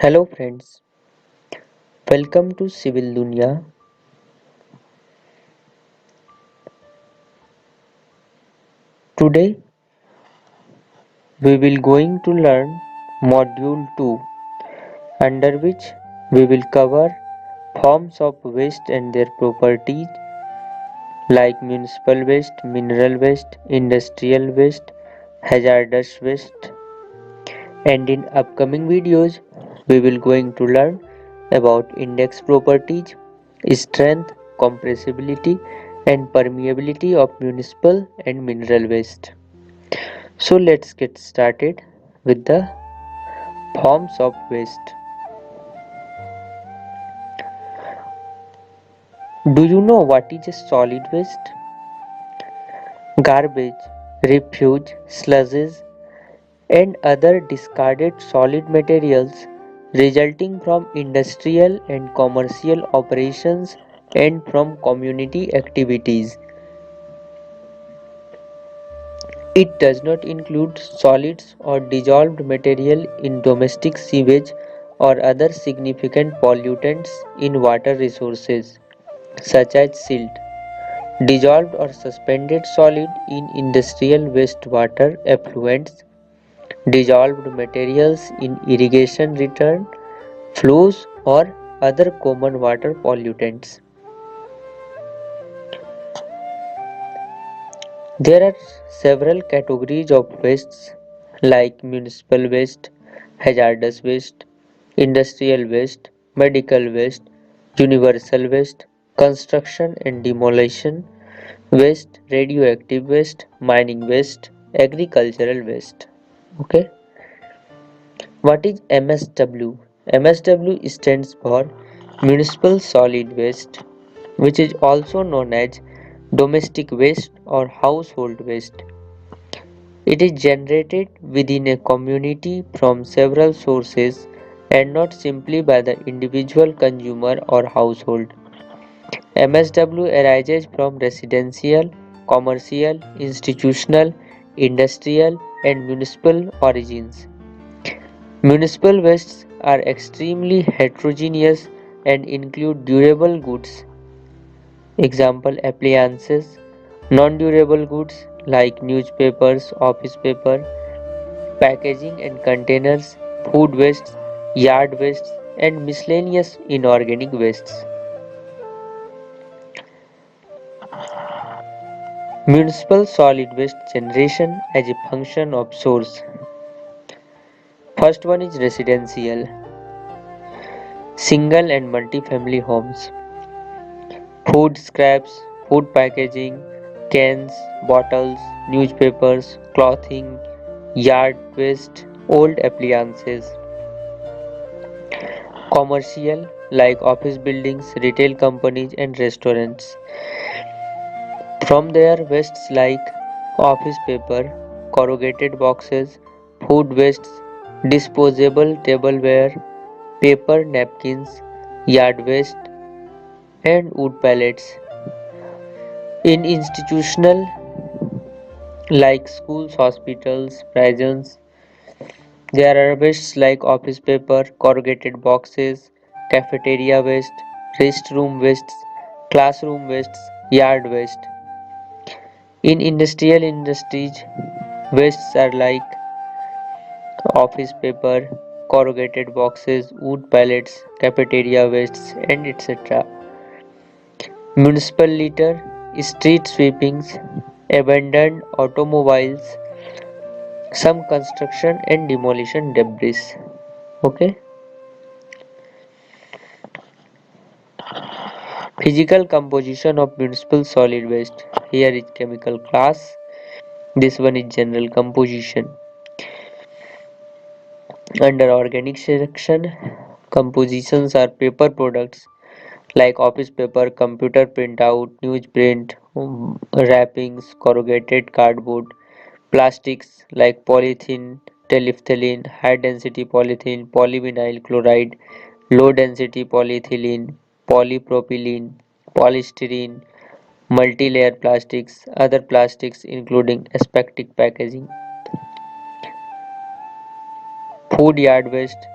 Hello friends, welcome to Civil Dunya. Today we will going to learn module 2 under which we will cover forms of waste and their properties like municipal waste, mineral waste, industrial waste, hazardous waste, and in upcoming videos we will going to learn about index properties, strength, compressibility and permeability of municipal and mineral waste. So let's get started with the forms of waste. Do you know what is a solid waste? Garbage, refuse, sludges, and other discarded solid materials resulting from industrial and commercial operations and from community activities. It does not include solids or dissolved material in domestic sewage or other significant pollutants in water resources, such as silt, dissolved or suspended solid in industrial wastewater effluents, dissolved materials in irrigation return flows, or other common water pollutants. There are several categories of wastes like municipal waste, hazardous waste, industrial waste, medical waste, universal waste, construction and demolition waste, radioactive waste, mining waste, agricultural waste. Okay. What is MSW? MSW stands for Municipal Solid Waste, which is also known as domestic waste or household waste. It is generated within a community from several sources and not simply by the individual consumer or household. MSW arises from residential, commercial, institutional, industrial, and municipal origins. Municipal wastes are extremely heterogeneous and include durable goods, example appliances, non-durable goods like newspapers, office paper, packaging and containers, food wastes, yard wastes, and miscellaneous inorganic wastes. Municipal solid waste generation as a function of source. First one is residential, single and multi-family homes, food scraps, food packaging, cans, bottles, newspapers, clothing, yard waste, old appliances. Commercial like office buildings, retail companies and restaurants. From there wastes like office paper, corrugated boxes, food wastes, disposable tableware, paper napkins, yard waste and wood pallets. In institutional like schools, hospitals, prisons, there are wastes like office paper, corrugated boxes, cafeteria waste, restroom wastes, classroom wastes, yard waste. In industrial industries, wastes are like office paper, corrugated boxes, wood pallets, cafeteria wastes, and etc. Municipal litter, street sweepings, abandoned automobiles, some construction and demolition debris. Okay. Physical composition of municipal solid waste. Here is chemical class. This one is general composition. Under organic section, compositions are paper products like office paper, computer printout, newsprint, wrappings, corrugated cardboard, plastics like polythene, polyethylene, high density polythene, polyvinyl chloride, low density polyethylene, polypropylene, polystyrene, multi-layer plastics, other plastics including aseptic packaging, food yard waste,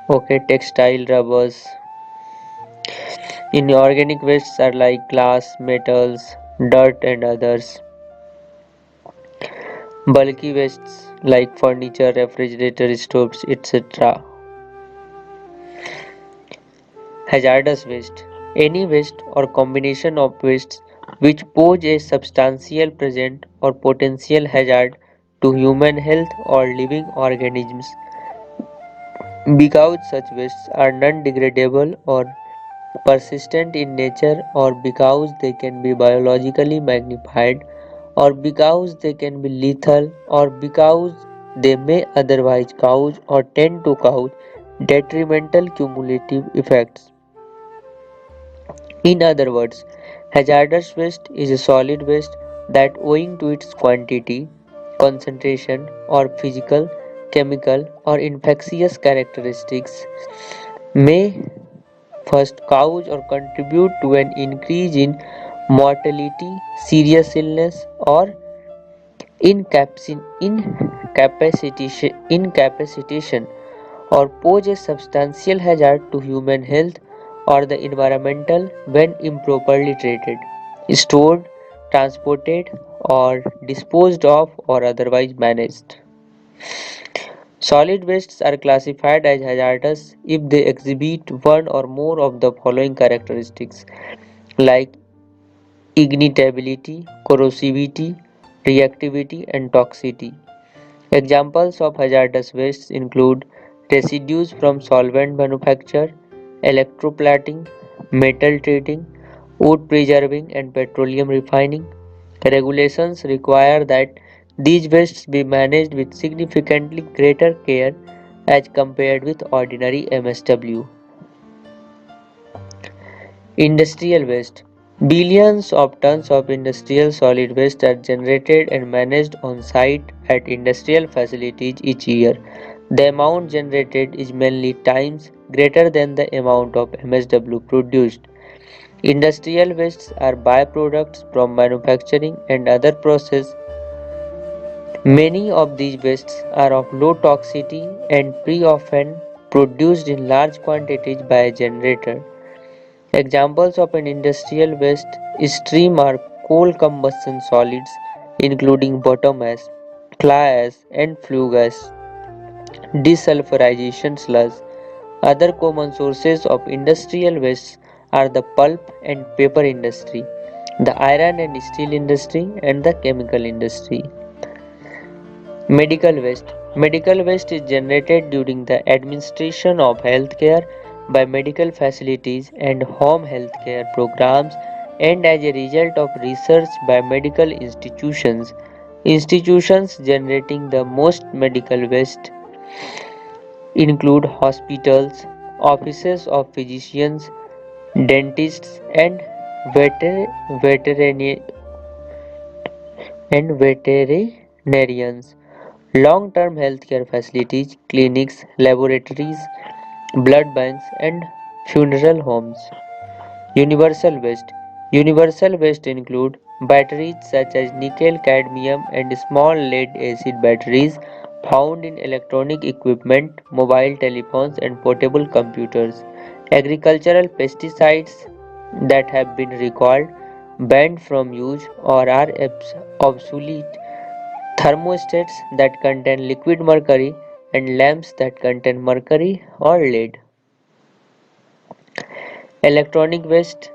Okay, textile, rubbers. Inorganic wastes are like glass, metals, dirt, and others. Bulky wastes like furniture, refrigerator, stoves, etc. Hazardous waste. Any waste or combination of wastes which pose a substantial present or potential hazard to human health or living organisms. Because such wastes are non-degradable or persistent in nature, or because they can be biologically magnified, or because they can be lethal, or because they may otherwise cause or tend to cause detrimental cumulative effects. In other words, hazardous waste is a solid waste that, owing to its quantity, concentration, or physical, chemical, or infectious characteristics, may first cause or contribute to an increase in mortality, serious illness, or incapacitation, or pose a substantial hazard to human health or the environmental when improperly treated, stored, transported, or disposed of, or otherwise managed. Solid wastes are classified as hazardous if they exhibit one or more of the following characteristics, like ignitability, corrosivity, reactivity, and toxicity. Examples of hazardous wastes include residues from solvent manufacture, electroplating, metal treating, wood preserving, and petroleum refining. Regulations require that these wastes be managed with significantly greater care as compared with ordinary MSW. Industrial waste. Billions of tons of industrial solid waste are generated and managed on site at industrial facilities each year. The amount generated is many times greater than the amount of MSW produced. Industrial wastes are byproducts from manufacturing and other processes. Many of these wastes are of low toxicity and often produced in large quantities by a generator. Examples of an industrial waste stream are coal combustion solids, including bottom ash, fly ash, and flue gas, desulfurization sludge. Other common sources of industrial wastes are the pulp and paper industry, the iron and steel industry, and the chemical industry. Medical waste. Medical waste is generated during the administration of healthcare by medical facilities and home healthcare programs, and as a result of research by medical institutions. Institutions generating the most medical waste include hospitals, offices of physicians, dentists, and veterinary veterinarians. Long-term healthcare facilities, clinics, laboratories, blood banks, and funeral homes. Universal waste. Universal waste include batteries such as nickel, cadmium, and small lead-acid batteries found in electronic equipment, mobile telephones, and portable computers. Agricultural pesticides that have been recalled, banned from use, or are obsolete. Thermostats that contain liquid mercury, and lamps that contain mercury or lead. Electronic waste.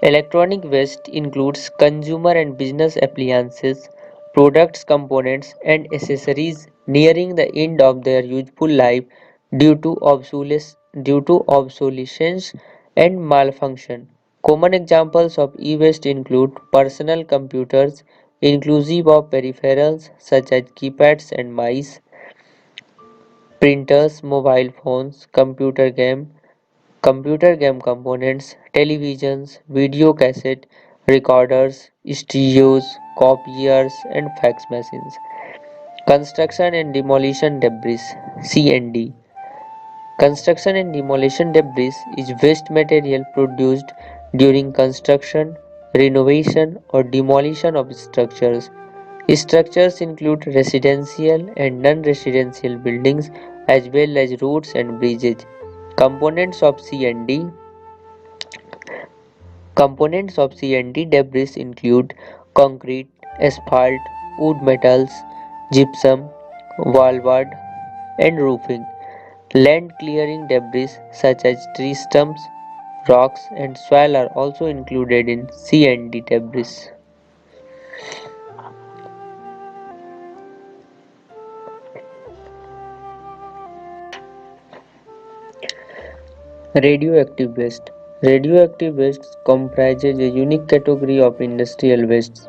Electronic waste includes consumer and business appliances, products, components, and accessories nearing the end of their useful life due to obsolescence and malfunction. Common examples of e-waste include personal computers, inclusive of peripherals such as keypads and mice, printers, mobile phones, computer game components, televisions, video cassette recorders, stereos, copiers, and fax machines. Construction and demolition debris (C&D). Construction and demolition debris is waste material produced during construction, renovation, or demolition of structures. Structures include residential and non-residential buildings as well as roads and bridges. Components of C&D Components of C&D debris include concrete, asphalt, wood metals, gypsum, wallboard, and roofing. Land clearing debris such as tree stumps, rocks, and soil are also included in C&D debris. Radioactive waste. Radioactive waste comprises a unique category of industrial wastes.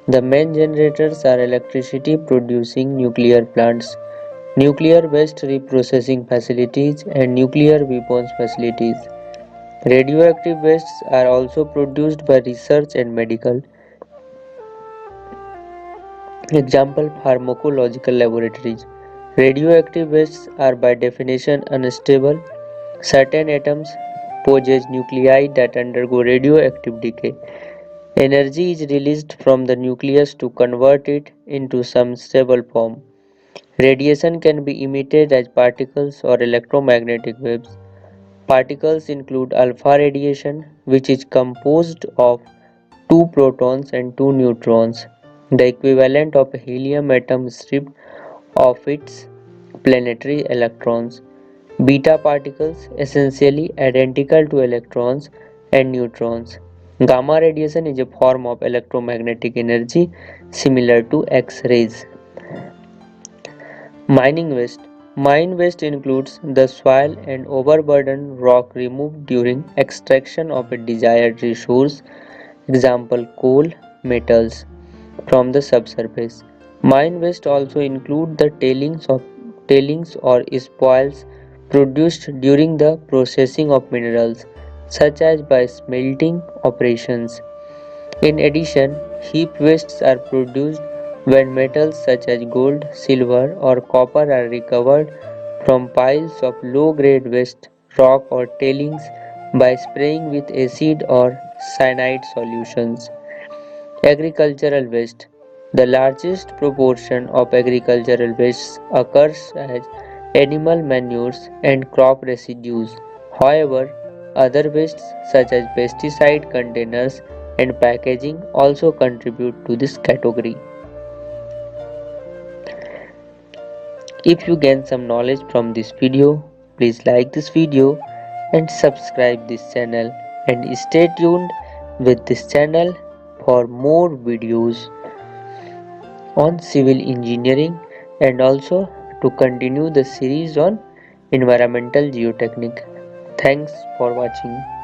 The main generators are electricity producing nuclear plants, nuclear waste reprocessing facilities, and nuclear weapons facilities. Radioactive wastes are also produced by research and medical. Example, pharmacological laboratories. Radioactive wastes are by definition unstable. Certain atoms possess nuclei that undergo radioactive decay. Energy is released from the nucleus to convert it into some stable form. Radiation can be emitted as particles or electromagnetic waves. Particles include alpha radiation, which is composed of two protons and two neutrons, the equivalent of a helium atom stripped of its planetary electrons. Beta particles, essentially identical to electrons and neutrons. Gamma radiation is a form of electromagnetic energy similar to X rays. Mining waste. Mine waste includes the soil and overburden rock removed during extraction of a desired resource, example coal, metals, from the subsurface. Mine waste also include the tailings or spoils produced during the processing of minerals, such as by smelting operations. In addition, heap wastes are produced when metals such as gold, silver, or copper are recovered from piles of low grade waste rock or tailings by spraying with acid or cyanide solutions. Agricultural waste. The largest proportion of agricultural waste occurs as animal manures and crop residues. However, other wastes such as pesticide containers and packaging also contribute to this category. If you gain some knowledge from this video, please like this video and subscribe this channel, and stay tuned with this channel for more videos on civil engineering, and also to continue the series on environmental geotechnique. Thanks for watching.